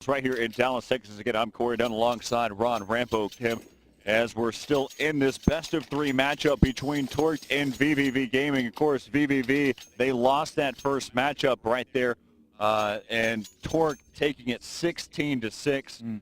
Sports right here in Dallas, Texas. Again, I'm Corey Dunn alongside Ron Rampo Kim as we're still in this best-of-3 matchup between Torque and vVv Gaming. Of course, vVv, they lost that first matchup right there, and Torque taking it 16-6.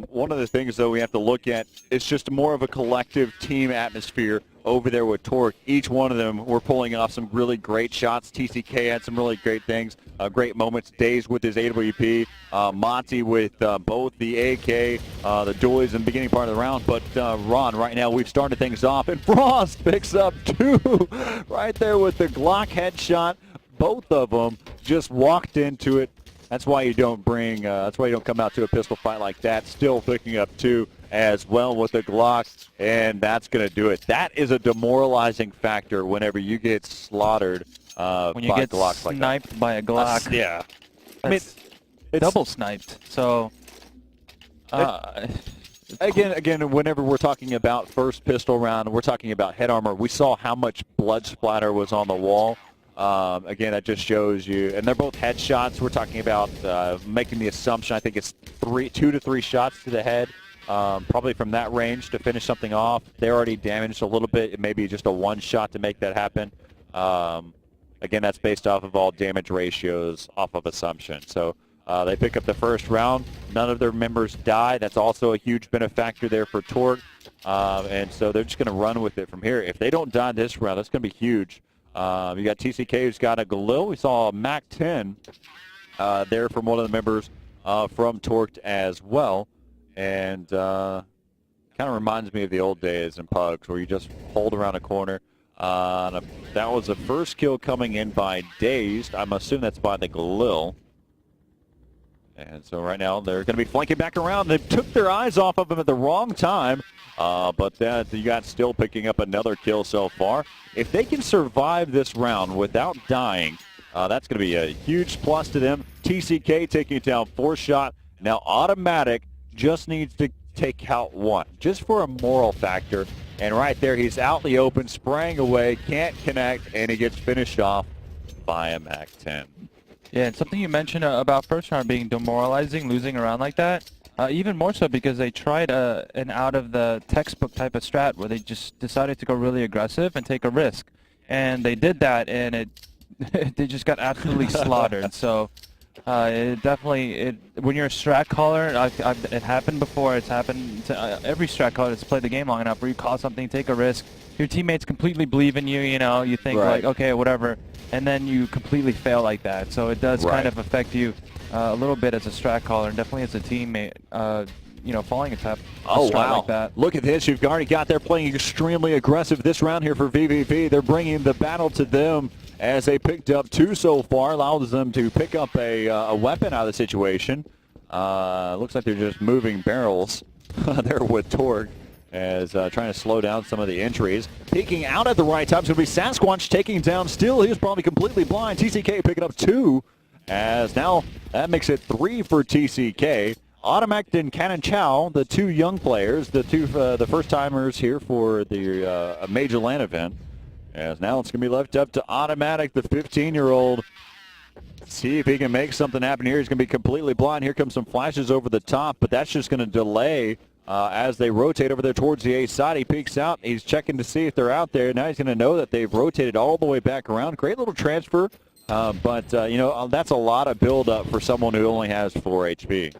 One of the things, though, we have to look at, it's just more of a collective team atmosphere over there with Torque. Each one of them were pulling off some really great shots. TCK had some really great things, great moments. Days with his AWP, Monty with both the AK, the dualies in the beginning part of the round. But Ron, right now we've started things off, and Frost picks up 2 right there with the Glock headshot. Both of them just walked into it. That's why you don't bring. That's why you don't come out to a pistol fight like that. Still picking up 2 as well with the Glock, and that's going to do it. That is a demoralizing factor whenever you get slaughtered when you get Glocks sniped like that. by a Glock. Yeah, I mean, it's double sniped. So again, whenever we're talking about first pistol round, we're talking about head armor. We saw how much blood splatter was on the wall. Again, that just shows you, and they're both headshots. We're talking about making the assumption. I think it's 2 to 3 shots to the head, probably from that range to finish something off. They're already damaged a little bit. It may be just a 1 shot to make that happen. Again, that's based off of all damage ratios off of assumption. So they pick up the first round. None of their members die. That's also a huge benefactor there for Torque. And so they're just going to run with it from here. If they don't die this round, that's going to be huge. You got TCK who's got a Galil. We saw a MAC-10 there from one of the members from Torqued as well. And kind of reminds me of the old days in Pugs where you just hold around a corner. That was the first kill coming in by Dazed. I'm assuming that's by the Galil. And so right now they're going to be flanking back around. They took their eyes off of him at the wrong time. But you got still picking up another kill so far. If they can survive this round without dying, that's going to be a huge plus to them. TCK taking it down 4 shot. Now Automatic just needs to take out 1, just for a moral factor. And right there, he's out in the open, spraying away, can't connect, and he gets finished off by a MAC-10. Yeah, and something you mentioned about first round being demoralizing, losing around like that. Even more so because they tried an out-of-the-textbook type of strat where they just decided to go really aggressive and take a risk. And they did that, and they just got absolutely slaughtered. So it definitely, when you're a strat caller, it happened before. It's happened to every strat caller that's played the game long enough where you call something, take a risk. Your teammates completely believe in you, you think like, okay, whatever. And then you completely fail like that. So it does kind of affect you a little bit as a strat caller, and definitely as a teammate, falling a strat like that. Look at this. You've already got there playing extremely aggressive this round here for vVv. They're bringing the battle to them as they picked up 2 so far, allows them to pick up a weapon out of the situation. Looks like they're just moving barrels there with Torque, as trying to slow down some of the entries. Peeking out at the right time. It's going to be Sasquatch taking down Still. He was probably completely blind. TCK picking up 2, as now that makes it 3 for TCK. Automatic and Cannon Chow, the 2 young players, the first-timers here for the Major LAN event. As now it's going to be left up to Automatic, the 15-year-old. See if he can make something happen here. He's going to be completely blind. Here comes some flashes over the top, but that's just going to delay as they rotate over there towards the A side. He peeks out. He's checking to see if they're out there. Now he's going to know that they've rotated all the way back around. Great little transfer, but that's a lot of build-up for someone who only has 4 HP.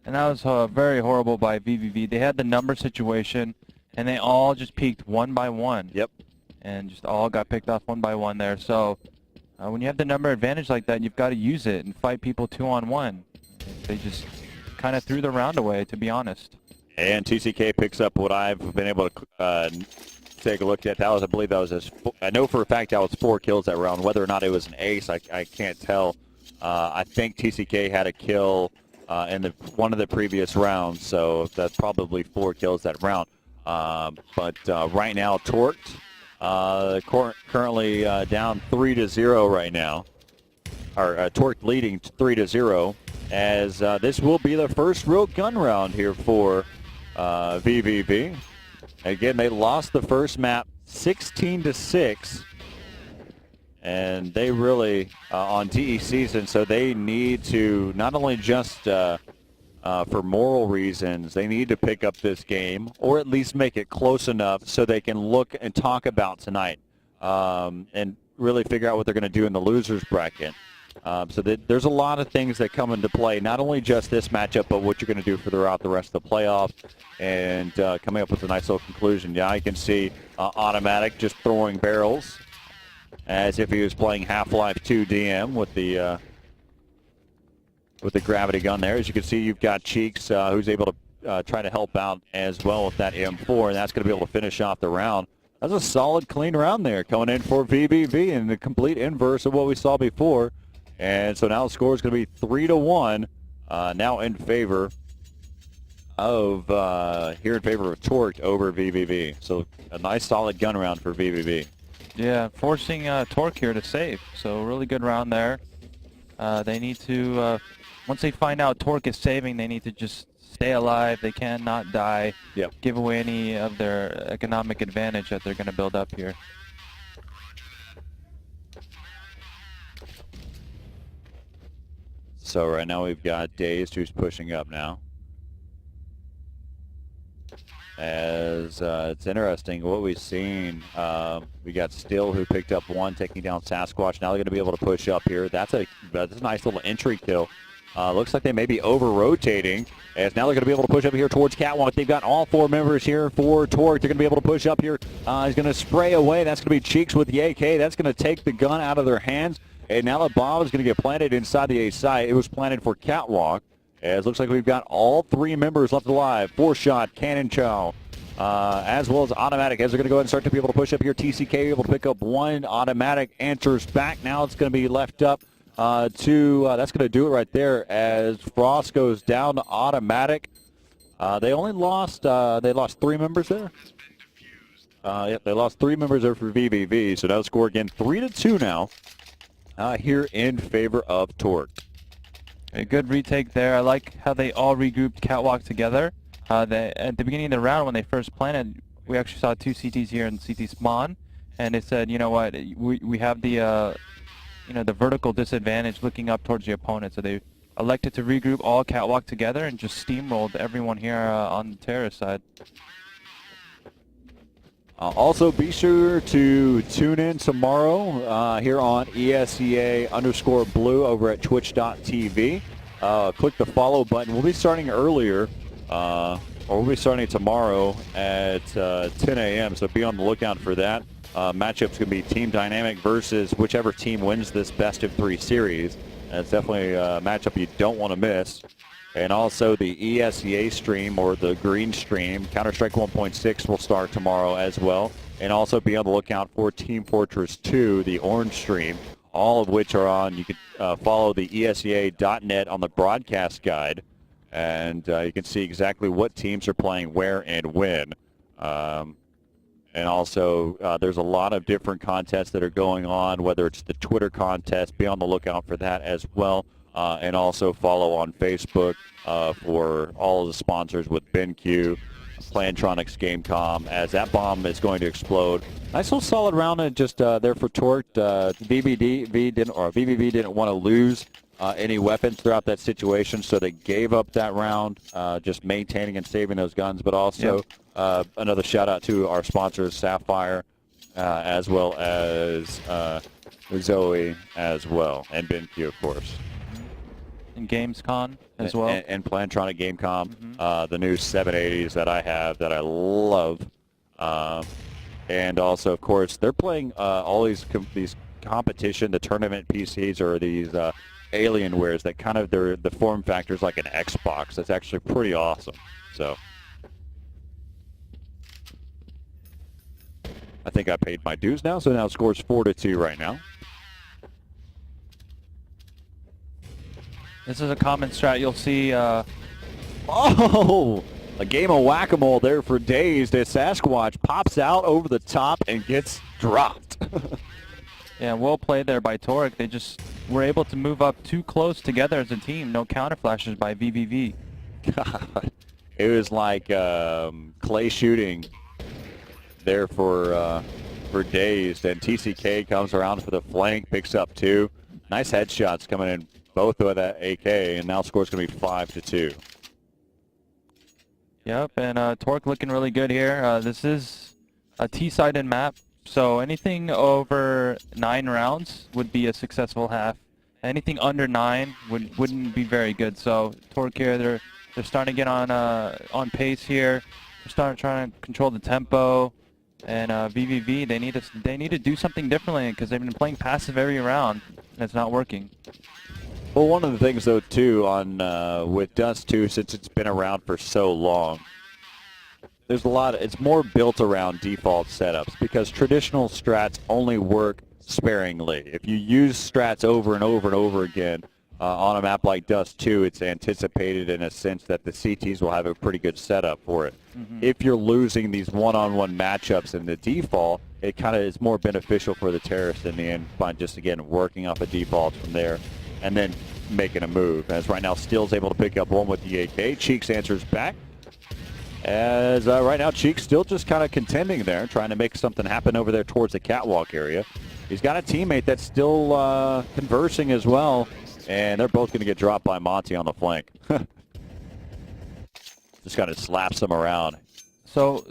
And that was very horrible by vVv. They had the number situation, and they all just peaked 1 by 1. Yep. And just all got picked off 1 by 1 there. So when you have the number advantage like that, you've got to use it and fight people 2-on-1. They just kind of threw the round away, to be honest. And TCK picks up what I've been able to take a look at. I believe that was I know for a fact that was 4 kills that round. Whether or not it was an ace, I can't tell. I think TCK had a kill in one of the previous rounds, so that's probably 4 kills that round. But right now, Torqued currently down 3-0 right now, or Torqued leading 3-0, as this will be the first real gun round here for vVv. Again, they lost the first map 16-6. And they really, on DE season, so they need to not only just for moral reasons, they need to pick up this game or at least make it close enough so they can look and talk about tonight and really figure out what they're going to do in the losers bracket. So there's a lot of things that come into play, not only just this matchup, but what you're going to do for throughout the rest of the playoffs and coming up with a nice little conclusion. Yeah, you can see Automatic just throwing barrels as if he was playing Half-Life 2 DM with the gravity gun there. As you can see, you've got Cheeks who's able to try to help out as well with that M4, and that's going to be able to finish off the round. That's a solid, clean round there coming in for vVv, and the complete inverse of what we saw before. And so now the score is going to be 3-1, now in favor of Torque over vVv. So a nice, solid gun round for vVv. Yeah, forcing Torque here to save. So really good round there. They need to, once they find out Torque is saving, they need to just stay alive. They cannot die. Yep. Give away any of their economic advantage that they're going to build up here. So right now we've got Dazed who's pushing up now. As it's interesting what we've seen. We got Still who picked up one, taking down Sasquatch. Now they're going to be able to push up here. That's a nice little entry kill. Looks like they may be over-rotating, as now they're going to be able to push up here towards Catwalk. They've got all four members here for Torque. They're going to be able to push up here. He's going to spray away. That's going to be Cheeks with the AK. That's going to take the gun out of their hands, and now the bomb is going to get planted inside the A site. It was planted for Catwalk. As looks like we've got all three members left alive. 4-shot, Cannon Chow, as well as Automatic, as they're going to go ahead and start to be able to push up here. TCK able to pick up one. Automatic answers back. Now it's going to be left up that's going to do it right there as Frost goes down to Automatic. They only lost, they lost three members there. Yep, they lost three members there for vVv. So now the score again 3-2 now here in favor of Torque. A good retake there. I like how they all regrouped Catwalk together. At the beginning of the round, when they first planted, we actually saw two CTs here in CT spawn, and they said, you know what, we have the the vertical disadvantage looking up towards the opponent, so they elected to regroup all Catwalk together and just steamrolled everyone here on the terrorist side. Also, be sure to tune in tomorrow here on ESEA_blue over at twitch.tv. Click the follow button. We'll be starting earlier, or we'll be starting tomorrow at 10 a.m., so be on the lookout for that. Matchup's going to be Team Dynamic versus whichever team wins this best-of-3 series. And it's definitely a matchup you don't want to miss. And also the ESEA stream, or the green stream, Counter-Strike 1.6 will start tomorrow as well. And also be on the lookout for Team Fortress 2, the orange stream, all of which are on. You can follow the ESEA.net on the broadcast guide, and you can see exactly what teams are playing where and when. And also, there's a lot of different contests that are going on, whether it's the Twitter contest. Be on the lookout for that as well. And also follow on Facebook for all of the sponsors with BenQ, Plantronics, Gamecom, as that bomb is going to explode. Nice little solid round just there for Torque. vVv didn't want to lose any weapons throughout that situation, so they gave up that round, just maintaining and saving those guns. But also another shout out to our sponsors, Sapphire, as well as Zoe as well, and BenQ, of course. And Gamescom as well. And Plantronic Gamecom, the new 780s that I have that I love. And also, of course, they're playing all these competition, the tournament PCs, or these Alienwares that kind of, the form factor is like an Xbox. That's actually pretty awesome. So I think I paid my dues now, so now it scores 4-2 right now. This is a common strat you'll see. Oh, a game of whack-a-mole there for Dazed as Sasquatch pops out over the top and gets dropped. Yeah, well played there by Torque. They just were able to move up too close together as a team. No counter flashes by vVv. God, it was like clay shooting there for for Dazed, and TCK comes around for the flank, picks up 2. Nice headshots coming in both with that AK, and now score's going to be 5-2. Yep, and Torque looking really good here. This is a T-sided map, so anything over 9 rounds would be a successful half. Anything under 9 wouldn't be very good. So Torque here, they're starting to get on pace here. They're starting trying to control the tempo, and vVv they need to do something differently because they've been playing passive every round and it's not working. Well, one of the things, though, too, on with Dust 2, since it's been around for so long, there's a lot. It's more built around default setups because traditional strats only work sparingly. If you use strats over and over and over again on a map like Dust 2, it's anticipated in a sense that the CTs will have a pretty good setup for it. If you're losing these one-on-one matchups in the default, it kind of is more beneficial for the terrorists in the end by just, again, working off a default from there and then making a move. As right now, Steel's able to pick up one with the AK. Cheeks answers back. As right now, Cheeks still just kind of contending there, trying to make something happen over there towards the catwalk area. He's got a teammate that's still conversing as well, and they're both going to get dropped by Monty on the flank. Just kind of slaps them around. So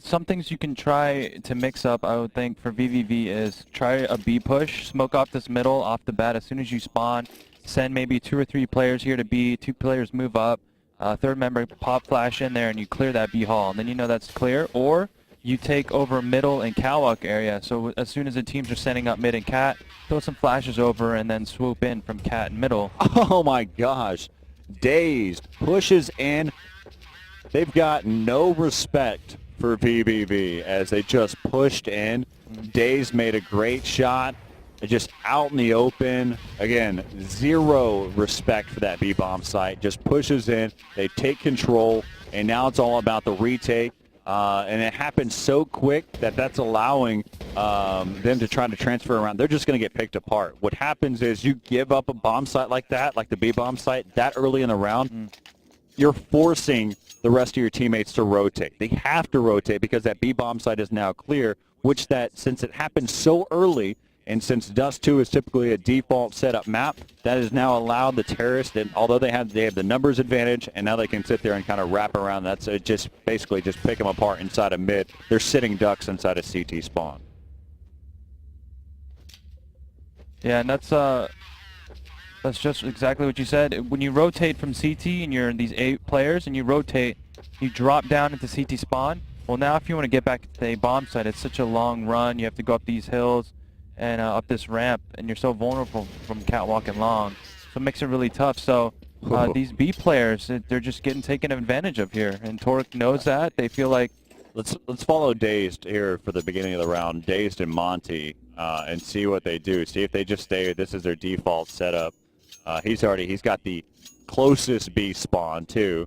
some things you can try to mix up, I would think, for vVv is try a B push, smoke off this middle off the bat as soon as you spawn, send maybe 2 or 3 players here to B, 2 players move up, third member pop flash in there and you clear that B hall, and then you know that's clear. Or you take over middle and catwalk area, so as soon as the teams are sending up mid and cat, throw some flashes over and then swoop in from cat and middle. Oh my gosh. Dazed pushes in. They've got no respect for vVv as they just pushed in. Dazed made a great shot. Just out in the open. Again, zero respect for that B-bomb site. Just pushes in. They take control, and now it's all about the retake. And it happens so quick that that's allowing them to try to transfer around. They're just going to get picked apart. What happens is you give up a bomb site like that, like the B-bomb site, that early in the round, you're forcing the rest of your teammates to rotate. They have to rotate because that B-bomb site is now clear, which that, since it happened so early, and since Dust 2 is typically a default setup map, that has now allowed the terrorists, and although they have the numbers advantage, and now they can sit there and kind of wrap around. That's just basically just pick them apart inside of mid. They're sitting ducks inside a CT spawn. Yeah, and that's just exactly what you said. When you rotate from CT and you're these 8 players and you rotate, you drop down into CT spawn. Well, now if you want to get back to the bomb site, it's such a long run. You have to go up these hills and up this ramp, and you're so vulnerable from catwalk and long. So it makes it really tough. So these B players, they're just getting taken advantage of here, and Torque knows that. They feel like... Let's follow Dazed here for the beginning of the round, Dazed and Monty, and see what they do. See if they just stay. This is their default setup. He's got the closest B spawn too.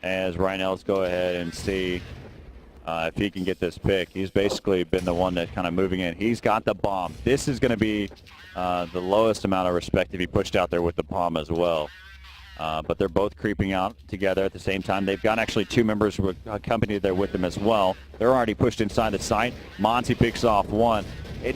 As right now, let's go ahead and see if he can get this pick. He's basically been the one that's kind of moving in. He's got the bomb. This is going to be the lowest amount of respect if he pushed out there with the bomb as well. But they're both creeping out together at the same time. They've got actually 2 members who accompanied there with them as well. They're already pushed inside the site. Monty picks off one.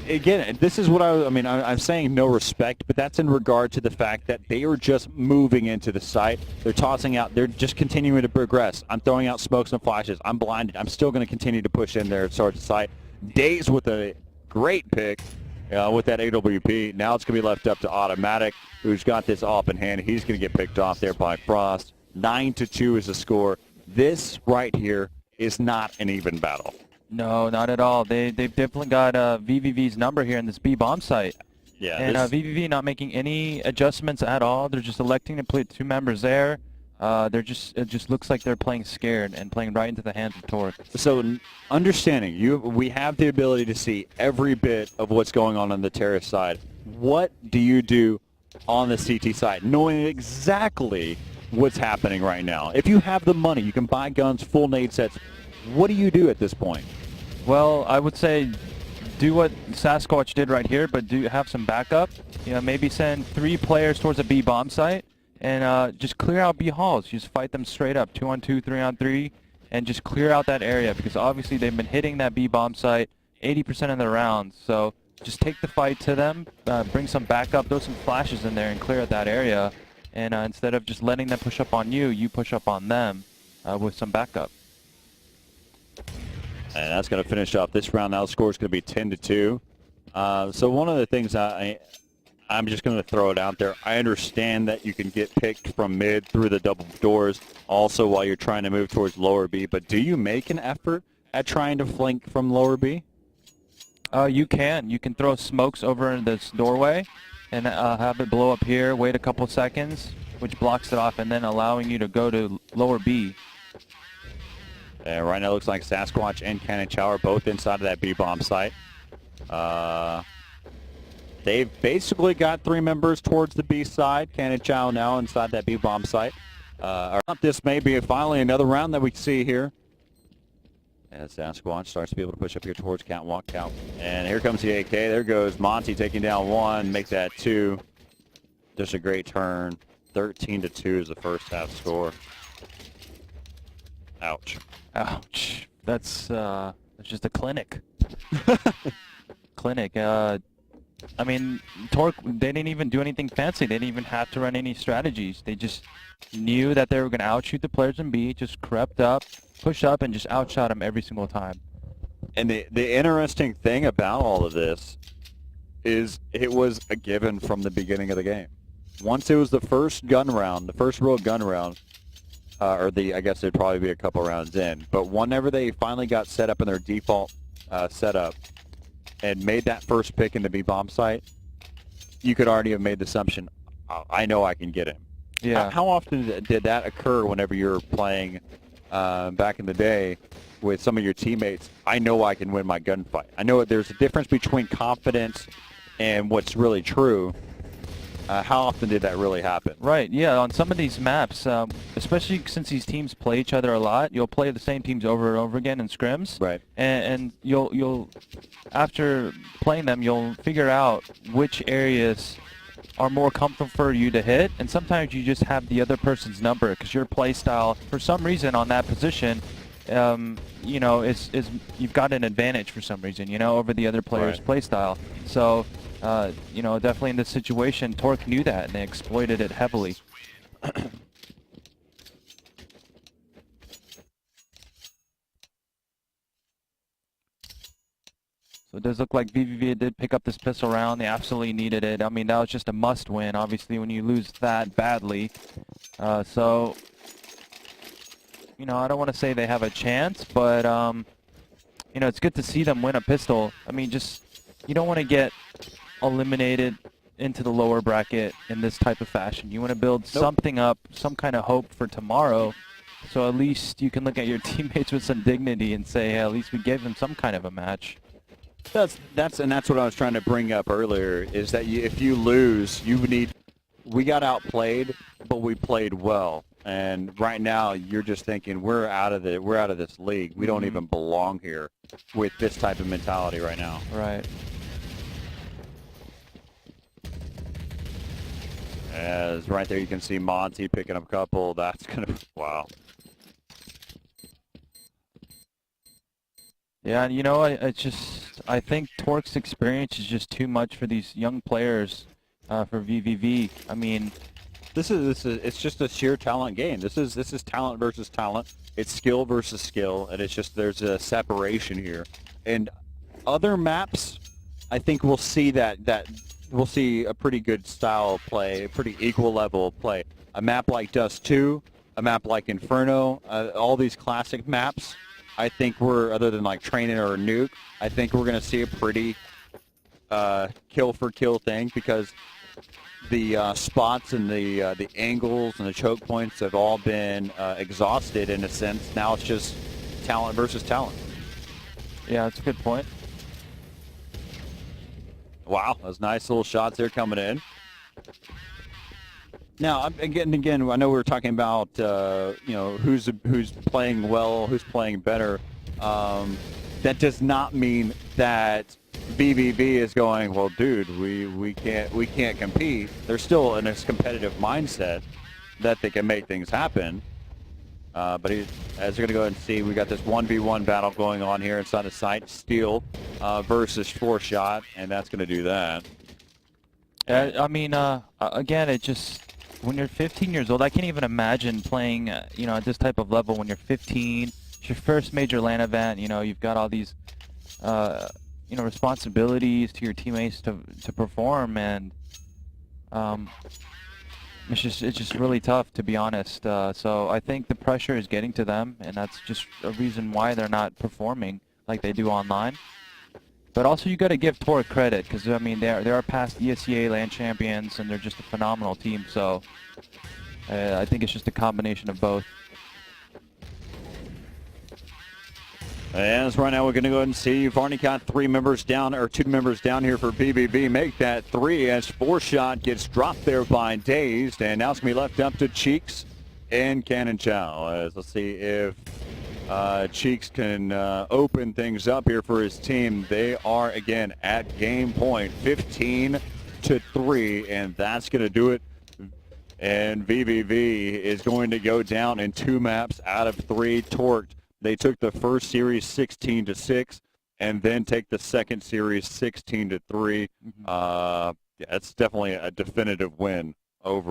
Again, this is what I'm saying no respect, but that's in regard to the fact that they are just moving into the site. They're tossing out. They're just continuing to progress. I'm throwing out smokes and flashes. I'm blinded. I'm still going to continue to push in there towards the site. Dazed with a great pick with that AWP. Now it's going to be left up to Automatic, who's got this off in hand. He's going to get picked off there by Frost. 9-2 is the score. This right here is not an even battle. No, not at all. They've definitely got vVv's number here in this B bomb site. Yeah. And vVv not making any adjustments at all. They're just electing to put 2 members there. It just looks like they're playing scared and playing right into the hands of Torque. So understanding, we have the ability to see every bit of what's going on the terrorist side. What do you do on the CT side, knowing exactly what's happening right now? If you have the money, you can buy guns, full nade sets. What do you do at this point? Well, I would say do what Sasquatch did right here, but do have some backup. You know, maybe send 3 players towards a B bomb site and just clear out B halls. Just fight them straight up, 2-on-2, 3-on-3, and just clear out that area, because obviously they've been hitting that B bomb site 80% of the rounds. So just take the fight to them, bring some backup, throw some flashes in there, and clear out that area. And instead of just letting them push up on you, you push up on them with some backup. And that's going to finish off this round. Now the score is going to be 10-2. So one of the things I'm just going to throw it out there. I understand that you can get picked from mid through the double doors also while you're trying to move towards lower B. But do you make an effort at trying to flank from lower B? You can. You can throw smokes over in this doorway and have it blow up here, wait a couple seconds, which blocks it off, and then allowing you to go to lower B. And right now it looks like Sasquatch and Cannon Chow are both inside of that B-bomb site. They've basically got 3 members towards the B side. Cannon Chow now inside that B-bomb site. This may be finally another round that we see here. As Sasquatch starts to be able to push up here towards Catwalk. And here comes the AK. There goes Monty taking down 1, make that 2. Just a great turn. 13-2 is the first half score. Ouch. Ouch. That's just a clinic. Clinic. I mean, Torque, they didn't even do anything fancy. They didn't even have to run any strategies. They just knew that they were going to outshoot the players in B, just crept up, pushed up, and just outshot them every single time. And the interesting thing about all of this is it was a given from the beginning of the game. Once it was the first gun round, the first real gun round, I guess it'd probably be a couple rounds in, but whenever they finally got set up in their default setup and made that first pick in the B-bomb site, you could already have made the assumption, I know I can get him. Yeah. How often did that occur whenever you're playing back in the day with some of your teammates? I know I can win my gunfight. I know there's a difference between confidence and what's really true. How often did that really happen? Right, yeah, on some of these maps, especially since these teams play each other a lot, you'll play the same teams over and over again in scrims. Right. And you'll after playing them, you'll figure out which areas are more comfortable for you to hit, and sometimes you just have the other person's number because your play style, for some reason on that position, you know, you've got an advantage for some reason, you know, over the other player's play style. So, you know, definitely in this situation, Torque knew that, and they exploited it heavily. So it does look like vVv did pick up this pistol round. They absolutely needed it. I mean, that was just a must-win, obviously, when you lose that badly. So, you know, I don't want to say they have a chance, but, you know, it's good to see them win a pistol. I mean, just, you don't want to get eliminated into the lower bracket in this type of fashion. You want to build something up, some kind of hope for tomorrow, so at least you can look at your teammates with some dignity and say, hey, at least we gave them some kind of a match. That's what I was trying to bring up earlier, is that if you lose, we got outplayed, but we played well. And right now, you're just thinking we're out of this league. We don't even belong here with this type of mentality right now. Right. As right there, you can see Monty picking up a couple. That's gonna be, wow. Yeah, and you know, I think Torque's experience is just too much for these young players for vVv. I mean, it's just a sheer talent game. This is talent versus talent. It's skill versus skill, and it's just there's a separation here. And other maps, I think we'll see that we'll see a pretty good style of play, a pretty equal level of play. A map like Dust 2, a map like Inferno, all these classic maps. I think other than like Training or Nuke, I think we're going to see a pretty kill-for-kill thing, because the spots and the angles and the choke points have all been exhausted in a sense. Now it's just talent versus talent. Yeah, that's a good point. Wow, those nice little shots there coming in. Now, again, I know we were talking about, you know, who's playing well, who's playing better. That does not mean that vVv is going, well, dude, we can't compete. They're still in this competitive mindset that they can make things happen. But as you're going to go ahead and see, we got this 1v1 battle going on here inside the site. Steel versus 4Shot, and that's going to do that. I mean, again, it just, when you're 15 years old, I can't even imagine playing, you know, at this type of level when you're 15. It's your first major LAN event. You know, you've got all these, you know, responsibilities to your teammates to perform, and it's just really tough, to be honest. So I think the pressure is getting to them, and that's just a reason why they're not performing like they do online. But also, you got to give Torque credit, because I mean, they are past ESEA LAN champions, and they're just a phenomenal team. So I think it's just a combination of both. As right now, we're going to go ahead and see. You've already got 3 members down, or 2 members down here for vVv. Make that 3 as 4Shot gets dropped there by Dazed, and now it's going to be left up to Cheeks and Cannon Chow. As let's see if Cheeks can open things up here for his team. They are, again, at game point, 15-3, and that's going to do it. And vVv is going to go down in 2 maps out of 3 torqued. They took the first series 16-6, and then take the second series 16-3. Yeah, it's definitely a definitive win over